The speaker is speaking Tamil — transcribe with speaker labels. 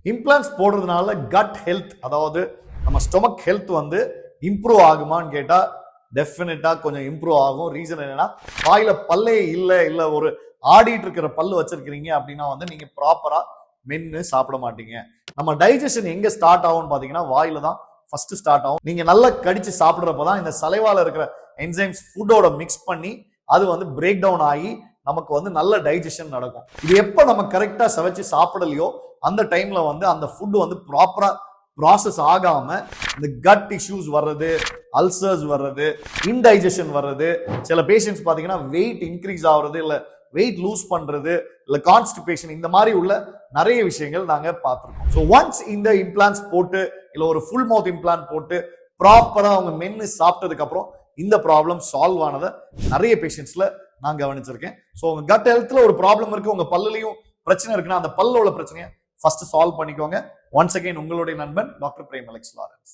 Speaker 1: இம்ப்ளான்ஸ் போடுறதுனால கட் ஹெல்த், அதாவது நம்ம ஸ்டொமக் ஹெல்த் வந்து இம்ப்ரூவ் ஆகுமான்னு கேட்டா டெஃபினட்டா கொஞ்சம் இம்ப்ரூவ் ஆகும். ரீசன் என்னன்னா, வாயில பல்லே இல்ல ஒரு ஆடிட்டு இருக்கிற பல்லு வச்சிருக்கீங்க அப்படின்னா வந்து நீங்க ப்ராப்பரா மென்னு சாப்பிட மாட்டீங்க. நம்ம டைஜஷன் எங்க ஸ்டார்ட் ஆகும்னு பாத்தீங்கன்னா வாயில தான் ஃபர்ஸ்ட் ஸ்டார்ட் ஆகும். நீங்க நல்லா கடிச்சு சாப்பிடுறப்பதான் இந்த சலைவால இருக்கிற என்சைம்ஸ் ஃபுட்டோட மிக்ஸ் பண்ணி அது வந்து பிரேக் டவுன் ஆகி நமக்கு வந்து நல்ல டைஜஷன் நடக்கும். இது எப்ப நம்ம கரெக்டா சமைச்சு சாப்பிடலையோ அந்த டைம்ல வந்து அந்த ஃபுட் வந்து ப்ராப்பரா ப்ராசஸ் ஆகாம இந்த கட் இஷ்யூஸ் வர்றது, அல்சர்ஸ் வர்றது, இன்டைஜஷன் வர்றது, சில பேஷண்ட்ஸ் பாத்தீங்கன்னா வெயிட் இன்க்ரீஸ் ஆகுறது, இல்ல வெயிட் லூஸ் பண்றது, இல்ல கான்ஸ்டிபேஷன், இந்த மாதிரி உள்ள நிறைய விஷயங்கள் நாங்க பார்த்திருக்கோம். ஸோ ஒன்ஸ் இந்த இம்ப்ளான்ஸ் போட்டு இல்ல ஒரு ஃபுல் மவுத் இம்ப்ளான்ட் போட்டு ப்ராப்பரா அவங்க மென்னு சாப்பிட்டதுக்கு அப்புறம் இந்த ப்ராப்ளம் சால்வ் ஆனதை நிறைய பேஷண்ட்ஸ்ல நான் கவனிச்சிருக்கேன். ஸோ உங்க கட் ஹெல்த்ல ஒரு ப்ராப்ளம் இருக்கு, உங்க பல்லுலயும் பிரச்சனை இருக்குன்னா அந்த பல்லோட பிரச்சனையை ஃபர்ஸ்ட் சால்வ் பண்ணிக்கோங்க. ஒன்ஸ் அகைன் உங்களுடைய நண்பன் டாக்டர் பிரேம் அலெக்ஸ் லாரன்ஸ்.